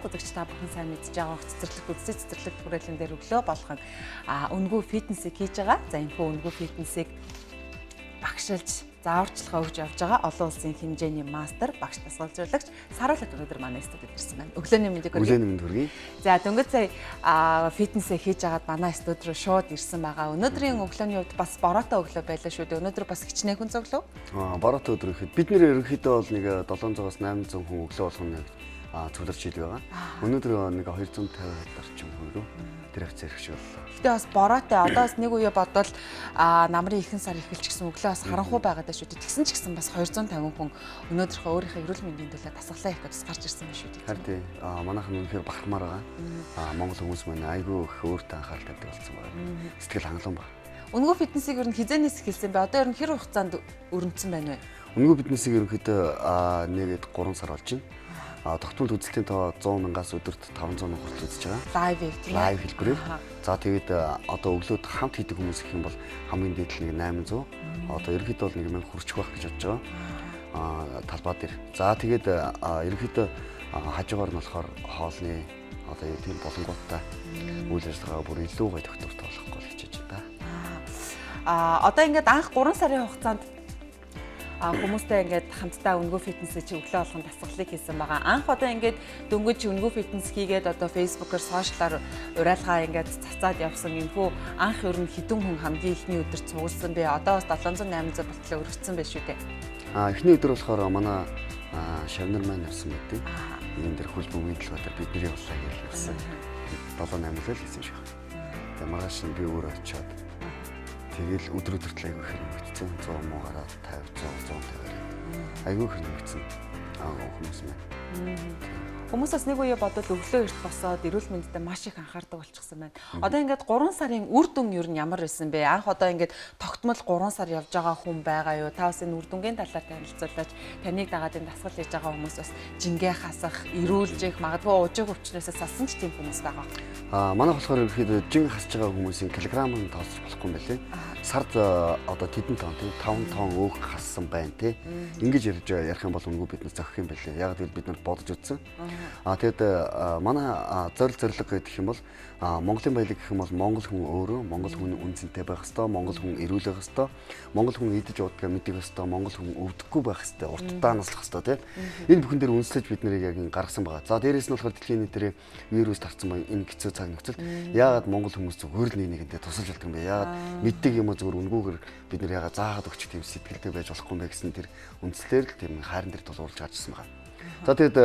үзэгч та бүхэн сайн мэдж байгаа цэцэрлэг үзсэн цэцэрлэг хүрээлэн дээр өглөө болгон үнгүү фитнесийг хийж байгаа. За энэ хүү үнгүү фитнесийг багшилж зааварчилгаа өгж явж байгаа олон улсын хэмжээний мастер багш дасгалжуулагч Саруулаг өнөөдөр манай студид ирсэн байна. Өглөөний мэндийг хүргэе. Өглөөний мэнд хүргэе. За дөнгөж сая фитнесээ хийж агаад манай студид руу шууд ирсэн байгаа. Өнөөдрийн өглөөний хувьд бас бороотой өглөө байлаа шүү дээ. Өнөөдөр бас хичнээн хүн цоглоо. Бороотой өдөр ихэд бид нэр ерөнхийдөө бол нэг 700-аас 800 хүн өглөө болгоно цугларч идэг байгаа. Өнөөдөр нэг 250 орчим хүн рүү тэр хавцаа ирэх шиг боллоо. Гэтэ бас бороотой одоос нэг үе бодвол намрын ихэнх сар эхэлж гисэн өглөө бас харанхуй байгаад шүү дээ. Тэгсэн ч гэсэн бас 250 хүн өнөөдрийнхөө өөрийнхөө эрүүл мэндийн төлөө дасгалаа хийх гэж гарч ирсэн байна шүү дээ. Харин тийм манайхан үнэхээр бахармаар байгаа. Монгол хүмүүс маань айгүй их өөртөө анхаарал тавьдаг болсон байна. Сэтгэл хангалуун байна. Үнгүү фитнесийг ер нь хизээнээс эхэлсэн бэ? Одоо ер нь хэр хугацаанд өрнөцсөн байна вэ? Үнгүү фитнесийг ерөнхийдөө нэгэд 3 сар болж байна. Тогтмол үзэлтийн тоо 100,000-аас өдөрт 500 мянга хүртэл үзэж байгаа. Лайв хэлбэрээр. За тэгээд одоо өглөөд хамт хийдэг хүмүүс гэх юм бол хамгийн дээд нэг 800. Одоо ерөнхийдөө бол 1,000 хүрчих байх гэж бодож байгаа. Талбай дээр. За тэгээд ерөнхийдөө хажуугаар нь болохоор хоолны одоо тийм болонгуудтай үйл ажиллагаа бүр илүү гоё тогтвортой болохгүй л хичээж байна. Одоо ингээд анх 3 сарын хугацаанд хүмүүстэй ингээд хамтдаа үнгүү фитнесээ чи өглөө болгон дасгалыг хийсэн байгаа. Анх одоо ингээд дөнгөж үнгүү фитнес хийгээд одоо фэйсбүүкээр сошиалаар урайлгаа ингээд цацаад явсан юмхүү анх ер нь хэдэн хүн хамгийн ихний өдөр цугулсан бэ? Одоо бас 700 800 болтлоо өргөцсөн байх шүү дээ. Эхний өдөр болохоор манай шавнар маань явсан байдаг. Энэ дэр хөл бүгд л батар бидний явлаа гэж явсан. 7 8 л хийсэн шүү. Тэгээ маргааш нь би өөрөө очиод тэгэл өдөр айгүй хэрэг мэдсэн 100 муу гараад 50 100 айгүй хэрэг мэдсэн хүмүүс маань. Хүмүүсээс нэг үе бодвол өглөө эрт босоод эрүүл мэндэд маш их анхаардаг болчихсон байна. Одоо ингээд 3 сарын үр дүн ер нь ямар байсан бэ? Анх одоо ингээд тогтмол 3 сар явж байгаа хүн байгаа юу? Та бас энэ үр дүнгийн талаар танилцуулаач. Таныг дагаад энэ дасгал хийж байгаа хүмүүс бас жингээ хасах, эрүүлж их магадгүй уужиг өвчнөөсөө салсан ч тийм хүмүүс байгаа. Манайх болохоор ерөөхдөө жин хасж байгаа хүмүүсийн килограмм нь тооцож болохгүй юм байлээ. Сард одоо тэдэн тонн тийм 5 тонн өөх хассан байна тий. Ингэж ярих юм бол үнгүү биднээс зохих юм байлээ. Яг л бид нар бодож үзсэн. Тэгэд манай зорилго гэх юм бол Монголын баялаг гэх юм бол монгол хүн өөрөө монгол хүн үнцэнтэй байх ёстой, монгол хүн эрүүл байх ёстой, монгол хүн идэж уудгаа мэдэх ёстой, монгол хүн өвдөхгүй байх ёстой, уртдаа наслах ёстой тийм. Энэ бүхэн дээр үнслэж бид нарыг яг гаргасан байгаа. За дээрээс нь болохоор дэлхийн нийтээр вирус тарцсан байна. Энэ хэцүү цаг нөхцөлд яагаад монгол хүмүүс зүгээр л нэгнийхэнтэй тусалж болдог юм бэ? Яагаад мэддэг юм уу зүгээр үнгүүгээр бид нар яагаад заагаад өгч тийм сэтгэлтэй байж болохгүй юм бэ гэсэн тэр үндслээр л тийм хайран дээр тулгуурлаж гарчсан байгаа. За тэгэд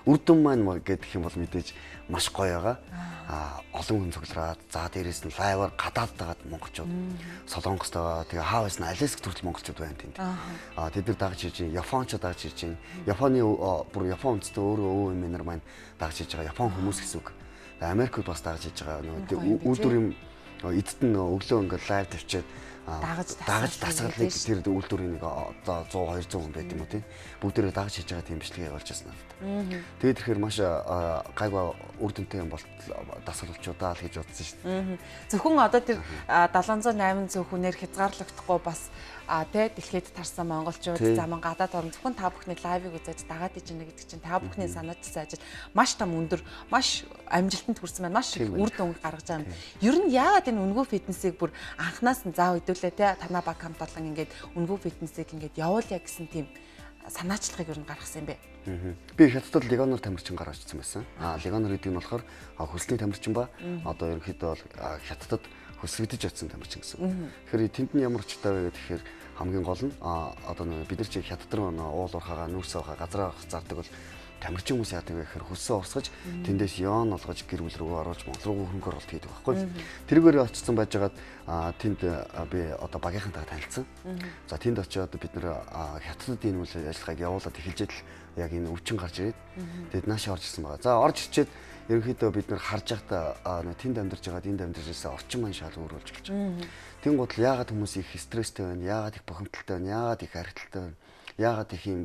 үрдэн маань гэдэг юм бол мэдээж маш гоё байгаа. Олон хүн цуглараад за дээрээс нь лайваар гадаад дагаад монголчууд солонгостойгоо тэгээ хаавс нь алиск төрөл монголчууд байна тэнд. Тэд нар дагж ирж байна. Японочд дагж ирж байна. Японы бүр Япон үндэстэй өөрөө өвөө эмээнэр маань дагж ирж байгаа. Япон хүмүүс гэсэн үг. Америкт бас дагж ирж байгаа. Үйлдвэр юм эцэд нь өглөө ингээд лайв тавьчаад дагаж дасгалыг тэр үйлдвэрийн нэг одоо 100 200 хүн байт юм уу тийм бүгдээрээ дагаж хийж байгаа тийм бичлэгээ явуулж байсан надад. Тэгээд тэгэхээр маш гайгүй үр дүнтэй юм бол дасгалчудаа л гэж бодсон шүү дээ. Зөвхөн одоо тэр 700 800 хүнээр хязгаарлагдахгүй бас тэ дэлхийд тарсан монголчууд заман гадаад орн зөвхөн та бүхний лайвыг үзэж дагаад ижинэ гэдэг чинь та бүхний санаачсан ажил маш том өндөр маш амжилтанд хүрсэн байна. Маш их үр дүн гаргаж байгаа юм. Ер нь яагаад энэ үнгүү фитнесийг бүр анханаас нь заа өдөлөө тэ танаа баг хамт олон ингээд үнгүү фитнесийг ингээд явуулъя гэсэн тийм санаачлагыг ер нь гаргасан юм бэ? Би хятадд легоноор тамирчин гаргаж ирсэн байсан. Легоноор гэдэг нь болохоор хөлсний тамирчин ба одоо ерөнхийдөө бол хятадд хөсрөгдөж ятсан тамирчин гэсэн. Тэгэхээр тэнд нь ямар ч таа вэ гэхээр хамгийн гол нь одоо бид нар чи хятад руу уул уурхаага нүүрсээ хаа газраа зардаг бол тамирчин хүмүүс яадаг вэ гэхээр хөсөө урсгаж тэндээс ёон олгож гэр бүл рүү оруулж Монгол руу хөрөнгө оруулалт хийдэг байхгүй. Тэргээр очсон байжгаад тэнд би одоо багийнхантайгаа танилцсан. За тэнд очиод бид нар хятадд энэ үйл ажиллагааг явуулаад эхэлж идэл яг энэ өвчин гарч ирээд тэгэд наашаа орж ирсэн байгаа. За орж ирчээд ерөнхийдөө бид нар харж байхдаа тэнд амьдарч байгаад энд амьдарч байсан орчин маань шал өөрөөлж эхэлж байгаа. Тэнгууд л яагаад хүмүүс их стресстэй байна, яагаад их бухимдалтай байна, яагаад их харилттай байна, яагаад их юм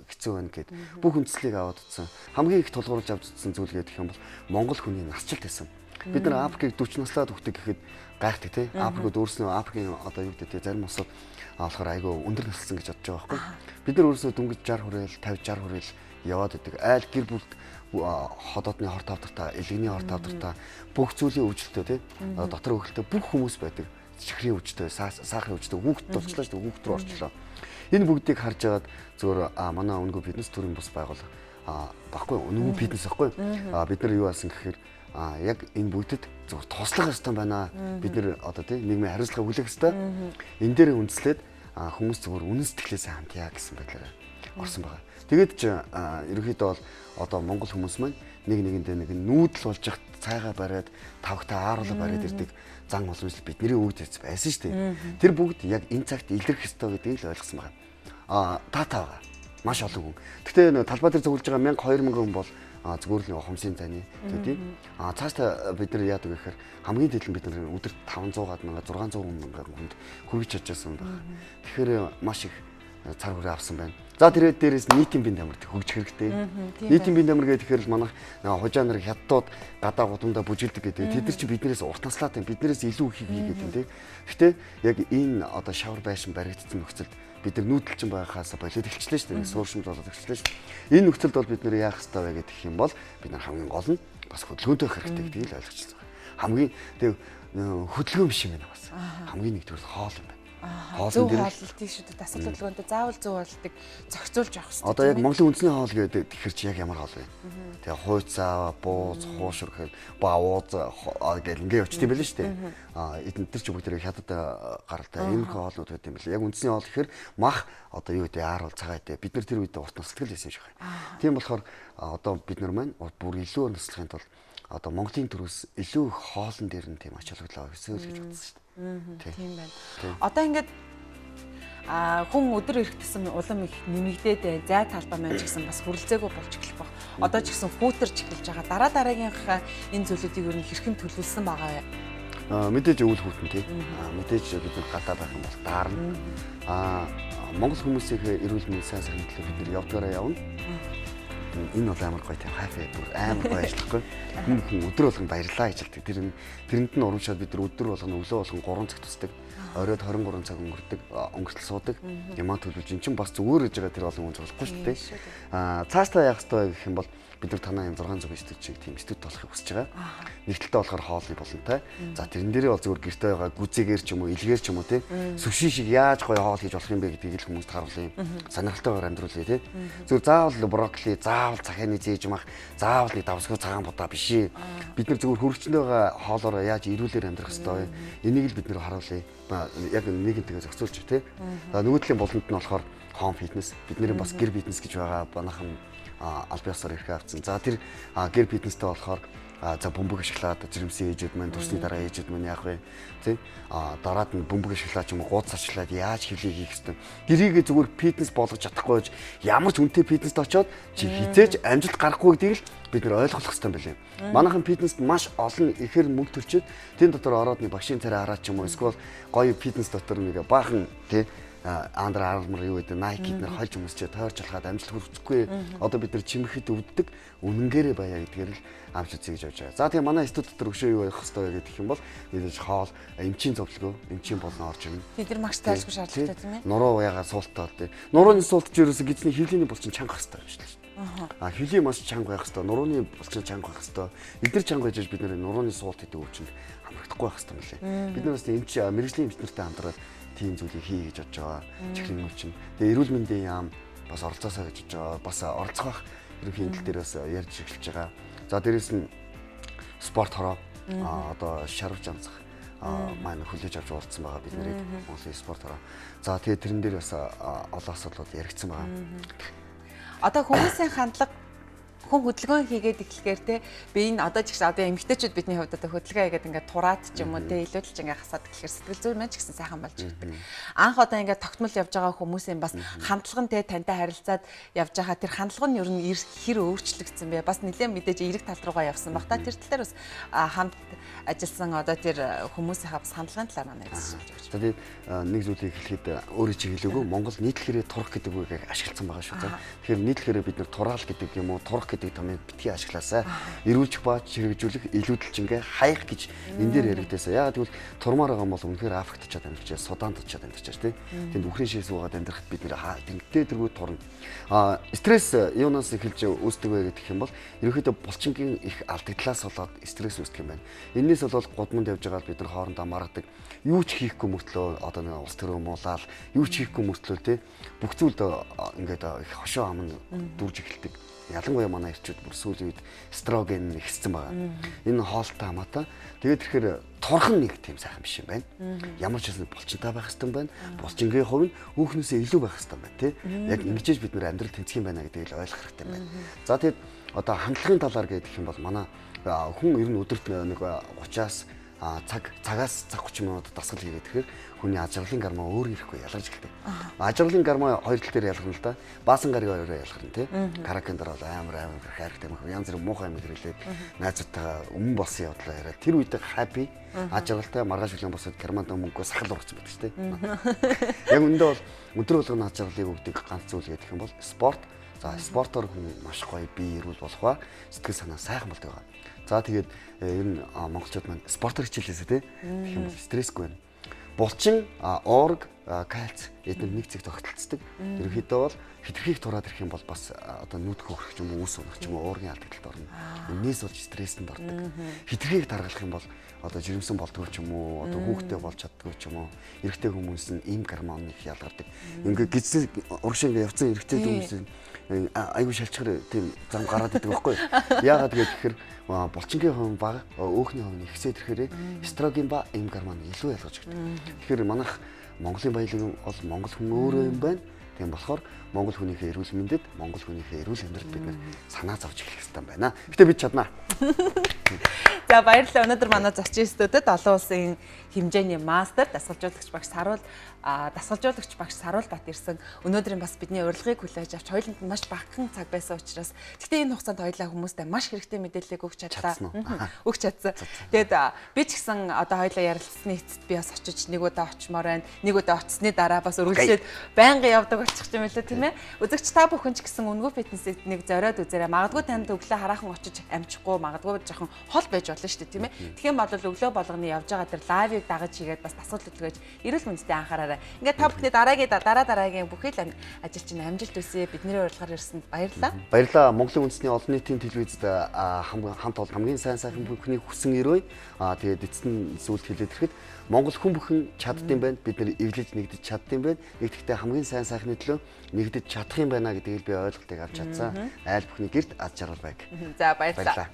хэцүү байна гэд бүх үндслийг аваад утсан. Хамгийн их тулгуурлаж авч утсан зүйл гэдэг юм бол монгол хүний насжилт байсан. Бид нар Африкийг 40 наслаад өгдөг гэхэд гайхдаг тий. Африкууд өөрснөө Африкийн одоо юу гэдэг зарим усууд болохоор айгүй өндөр наслсан гэж бодож байгаа байхгүй. Бид нар өөрснөө дөнгөж 60 хүрээл 50 60 хүрээл яваад идэг. Айл гэр бүлд ходоодны хор тавдартай, элгэний хор тавдартай бүх зүйлийн өвчлөлтөө тий дотор хөлтөө бүх хүмүүс байдаг. Чихрийн өвчтөй, сахарын өвчтөй, хүүхэд болчлаа шүү дээ, хүүхэд рүү орчлоо. Энэ бүгдийг харж агаад зөвөр манай өнгө фитнес төрийн бус байгууллага баггүй өнгө фитнес баггүй. Бид нар юу асан гэхээр яг энэ бүгдэд зөв туслах ёстой байна. Бид нэр одоо тий нийгмийн хариуцлага хүлээх ёстой. Энэ дээр үндэслээд хүмүүс зөвхөн үнэн сэтгэлээсээ хамтъя гэсэн байдлаар орсон байгаа. Тэгээд ч ерөнхийдөө бол одоо монгол хүмүүс маань нэг нэгэндээ нэг нүүдэл болж явах цайгаа бариад тавхтаа ааруулаа бариад ирдэг зан уламжлал бидний өвд байсан шүү дээ. Тэр бүгд яг энэ цагт илэрх ёстой гэдгийг л ойлгосон байна. Тата байгаа. Маш олон хүн. Гэхдээ талбай дээр зөвлөж байгаа 1000 2000 хүн бол зүгээр л нэг хумсын зайны төдий. Цаашдаа бид нар яадаг гэхээр хамгийн дээд нь бид нар өдөрт 500-аад мянга 600 мянган хүнд хүргэж чадчихсан байна. Тэгэхээр маш их цар хүрээ авсан байна. За тэгээд дээрээс нийтийн бие дамирт хөгжих хэрэгтэй. Нийтийн бие дамир гэхээр л манайх хужаа нар хятадууд гадаа гудамдаа бүжгэлдэг гэдэг. Тэд нар чи биднээс урт наслаад байна. Биднээс илүү их хийгээд байна тий. Гэхдээ яг энэ одоо шавар байшин баригдсан нөхцөлд бид нар нүүдэлчин байхаас болоод эхэлчихлээ шүү дээ. Сууршимж болоод эхэлчихлээ шүү дээ. Энэ нөхцөлд бол бид нэр яах ёстой вэ гэдэг юм бол бид нар хамгийн гол нь бас хөдөлгөөнтэй хэрэгтэй гэдгийг л ойлгочихсон байна. Хамгийн тэг хөдөлгөөн биш юм байна бас. Хамгийн нэгдүгээр хоол юм байна. Зөв хооллолт шүү дээ. Дасгал хөдөлгөөнтэй заавал зөв хооллолтыг зохицуулж явах хэрэгтэй. Одоо яг Монголын үндэсний хоол гэдэг тэгэхээр чи яг ямар хоол вэ? Тэгээ хууцаа, бууз, хуушур гэх баавууз гэл ингээ явчих юм байл шүү дээ. Эдгээр ч бүгд хятад гаралтай ийм хоолнууд гэдэг юм байл. Яг үндэсний хоол гэхээр мах одоо юу гэдэг ааруул цагаа дээ. Бид нар тэр үед урт наслагал байсан юм шиг байна. Тийм болохоор одоо бид нар маань бүр илүү наслахын тулд одоо Монголын төрөөс илүү хоолн дээр нь тийм ач холбогдол өгсөөл гэж бодсон шүү дээ. Тийм байна. Одоо ингээд хүн өдөр ирэх гэсэн улам их нэмэгдээд зай талбай маань ч гэсэн бас хүрэлцээгүй болж эхлэх баг. Одоо ч гэсэн хүүтэрч эхэлж байгаа. Дараагийнхаа энэ зүйлүүдийг ер нь хэрхэн төлөвлөсөн байгаа вэ? Мэдээж өвөл хүүтэн тий. Мэдээж бид нар гадаа байх юм бол даарна. Монгол хүмүүсийн эрүүл мэндийн сайн сайхны төлөө бид нар явдгаараа явна. Энэ бол амар гоё тийм хайфай бүр амар гоё ажиллахгүй. Хүн өдөр болгон баярлаа гэж хэлдэг. Тэрэнд нь урамшаад бид нар өдөр болгон өглөө болгон 3 цаг тусдаг. Оройд 23 цаг өнгөрдөг, өнгөртөл суудаг. Ямаа төлөвлөж ин чинь бас зүгээр гэж байгаа тэр олон хүн зурхгүй шүү дээ. Цаашдаа яах ёстой гэх юм бол бид нар танаа юм 600 студ чиг тийм студ болохыг хүсэж байгаа. Нэгдэлтэй болохоор хоолны болонтой. За тэрэн дээрээ бол зүгээр гэртээ байгаа гүзээгээр ч юм уу, илгээр ч юм уу тий. Сүшин шиг яаж гоё хоол хийж болох юм бэ гэдгийг л хүмүүст харуулъя. Сонирхолтойгоор амьдруулъя тий. Зүгээр заавал брокколи, заавал цахианы зээж мах, заавал нэг давсгүй цагаан будаа биш. Бид нар зүгээр хөрөгчөнд байгаа хоолоор яаж ирүүлэр амьдрах ёстой вэ? Энийг л бид нар харуулъя. Яг нэгэнтэйгээ зохицуулж тий. За нөгөө талын болонд нь болохоор home fitness, бидний бас гэр фитнес гэж байгаа банахан аль биесээр ирэх авцсан. За тэр гэр фитнестэй болохоор за бөмбөг ашиглаад жирэмсэн ээжүүд маань төрсний дараа ээжүүд маань яах вэ? Тэ? Дараад нь бөмбөг ашиглаад ч юм уу гууц ашиглаад яаж хөвлийг хийх ёстой. Гэрийгээ зүгээр фитнес болгож чадахгүй ямар ч үнэтэй фитнест очиод чи хизээж амжилт гарахгүй гэдгийг л бид нэр ойлгох хэрэгтэй юм байна. Манайхан фитнест маш олон ихээр мөнгө төрчөөд тэн дотор ороод нэг багшийн царай хараад ч юм уу эсвэл гоё фитнес дотор нэг баахан тий Under Armour юу гэдэг Nike эднэр хольж өмсчээ тойрч алхаад амжилт хүргэхгүй. Одоо бид нар чимэхэд өвддөг үнэнгээрээ баяа гэдгээр л амжилт үзье гэж явж байгаа. За тэгээ манай институт дотор өшөө юу байх хэвээр гэдэг юм бол мэдээж хоол, эмчийн зөвлөгөө, эмчийн болон орж ирнэ. Бид нар маш тайлбар шаардлагатай тийм ээ. Нуруу ягаа суултаа тий. Нурууны суултч ерөөсө гизний хөвлийн булчин чанга хэвээр юм шүү дээ. Хөвлийн маш чанга байх хэвээр, нурууны булчин чанга байх хэвээр. Эдгээр чанга гэж бид нар нурууны суулт гэдэг өвчнөд хамрагдахгүй байх хэвээр мөлий. Бид нар бас эмч мэрэгжлийн эмчнэртэй хамтраад тийм зүйлийг хий гэж бодож байгаа. Чихрийн өвчин. Тэгээ эрүүл мэндийн яам бас оролцоосоо гэж бодож байгаа. Бас оролцох ерөнхий хэмжил дээр бас ярьж эхэлж байгаа. За дээрэс нь спорт хороо одоо шарвж амцах маань хүлээж авч уулзсан байгаа бид нарыг Монголын спорт хороо. За тэгээ тэрэн дээр бас олон асуудлууд яригдсан байгаа. Одоо хүмүүсийн хандлага хүн хөдөлгөөн хийгээд эхлэхээр те би энэ одоо ч гэсэн одоо эмэгтэйчүүд бидний хувьд одоо хөдөлгөөн хийгээд ингээд тураад ч юм уу те илүүдэлж ингээд хасаад эхлэхээр сэтгэл зүйн маань ч гэсэн сайхан болж ирдэг. Анх одоо ингээд тогтмол явж байгаа хүмүүсийн бас хандлага нь те тантай харилцаад явж байгаа тэр хандлага нь ер нь хэр өөрчлөгдсөн бэ? Бас нэлээд мэдээж эерэг тал руугаа явсан баг та тэр тал дээр бас хамт ажилласан одоо тэр хүмүүсийнхаа бас хандлагын талаар манай ярьж байгаа. За тэгээд нэг зүйлийг хэлэхэд өөрөө чи хэлээгүй Монгол нийтлэхэрээ турах гэдэг үгийг ашигласан байгаа шүү. Тэгэхээр нийтлэхэрээ бид нар тураал гэдэг юм уу турах турмаарах гэдэг томыг битгий ашиглаасаа. Ирүүлчих ба хэрэгжүүлэх, илүүдэлж ингээ хаях гэж энэ дээр яригдээсаа. Яагаад гэвэл турмаар байгаа бол үнэхээр Африктчаад амьдарч, Судаанд очиад амьдарч тий. Тэнд үхрийн шээс уугаад амьдрахад бид нэр тэнгтэй тэргүй турна. Стресс юунаас эхэлж үүсдэг вэ гэх юм бол ерөнхийдөө булчингийн их алдагдлаас болоод стресс үүсдэг юм байна. Энээс бол гудамд явж байгаа бид нар хоорондоо маргадаг. Юу ч хийхгүй мөртлөө одоо нэг улс төрөө муулаад юу ч хийхгүй мөртлөө тий бүх зүйлд ингээд их хошоо амн дүүрж эхэлдэг. Ялангуяа манай эрчүүд бүр сүүлийн үед эстроген ихссэн байгаа. Энэ хоолтой хамаатай. Тэгээд тэгэхээр турхан нэг тийм сайхан биш юм байна. Ямар ч хэсэг булчинтай байх хэрэгтэй юм байна. Булчингийн хувь нь хүүхнээсээ илүү байх хэрэгтэй юм байна тий. Яг ингэж бид нэр амьдрал тэнцэх юм байна гэдгийг л ойлгох хэрэгтэй юм байна. За тэгээд одоо хандлагын талаар гэдэг юм бол манай хүн ер нь өдөрт нэг 30-аас цагаас цаг 30 минут дасгал хийгээд тэгэхээр хүний аж аргалын гарма өөр ирэхгүй ялгарч эхэлдэг. Аж аргалын гарма хоёр тал дээр ялгарна л да. Баасан гаргийн хоёроо ялгарна тий. Каракенд ороод амар хайртай мөх янз бүр муухай юм хэрэглээд найзуудтайгаа өмнө болсон явдлаа яриад тэр үед хаппи аж аргалтай маргааш хүлэн босоод карманд мөнгөө сахал ургацсан байдаг шүү дээ. Яг үндэ бол өдөр болгоно аж аргалыг өгдөг ганц зүйл гэдэг юм бол спорт. За спортоор хүн маш гоё бие эрүүл болох ба сэтгэл санаа сайхан болдог байгаа. За тэгээд ер нь монголчууд маань спортоор хичээлээсээ тий гэх юм бол стрессгүй байна. Булчин, уурга, кальц эдгээр нэг зэг тогтолцдог. Ерөнхийдөө бол хитрхийг тураад ирэх юм бол бас одоо нүд хөөрөх ч юм уу, үс унах ч юм уу уургийн алдагдлалд орно. Энээс болж стрестэнд ордог. Хитрхийг таргалах юм бол одоо жирэмсэн болдгоо ч юм уу, одоо хүүхдээ болж чаддгүй ч юм уу, эрэгтэй хүмүүс нь им гормон их ялгардаг. Ингээ гизсэн урагш ингээ явцсан эрэгтэй хүмүүс айгу шалчгаар тийм зам гараад идэг байхгүй. Яагаад гэхээр булчингийн хувь бага өөхний хувь нь ихсээд ирэхээр эстроген ба им гормон илүү ялгаж өгдөг. Тэгэхээр манайх Монголын баялаг бол монгол хүн өөрөө юм байна. Тийм болохоор монгол хүнийхээ эрүүл мэндэд, монгол хүнийхээ эрүүл амьдралд бид нэр санаа зовж эхлэх хэрэгтэй байна. Гэтэ бид чаднаа. За баярлалаа. Өнөөдөр манай зочин студид олон улсын хэмжээний мастер дасгалжуулагч багш Саруул Бат ирсэн. Өнөөдрийн бас бидний урилгыг хүлээж авч хоёуланд нь маш багахан цаг байсан учраас гэхдээ энэ хугацаанд хоёулаа хүмүүстээ маш хэрэгтэй мэдээллийг өгч чадлаа. Өгч чадсан. Тэгээд би ч гэсэн одоо хоёулаа ярилцсны эцэст би бас очиж нэг удаа очимоор байна. Нэг удаа очсны дараа бас үргэлжлээд байнга явдаг болчих юм байлаа тийм ээ. Үзэгч та бүхэн ч гэсэн өнгөө фитнесийг нэг зориод үзээрэй. Магадгүй танд өглөө хараахан очиж амжихгүй, магадгүй жоохон хол байж болно шүү дээ тийм ээ. Тэгэх юм бол өглөө болгоны явж байгаа тэр лайвыг дагаж хийгээд бас дасгал хөтөлгөөж эрүүл мэндэд анхаараарай. Ингээд та бүхний дараагийн бүхий л ажил чинь амжилт үсэ бидний урилгаар ирсэнд баярлалаа. Баярлалаа. Монголын үндэсний олон нийтийн телевизэд хамт олон хамгийн сайн бүхний хүсэн өрөө. Тэгээд эцэст нь зүйлд хэлээд ирэхэд Монгол хүн бүхэн чаддсан байна. Бид нэр эвлэж нэгдэж чаддсан байна. Нэгдэхдээ хамгийн сайн сайхны төлөө нэгдэж чадах юм байна гэдгийг би ойлголтыг авч чадсан. Айл бүхний гэрд аз жаргал байг. За баярлалаа.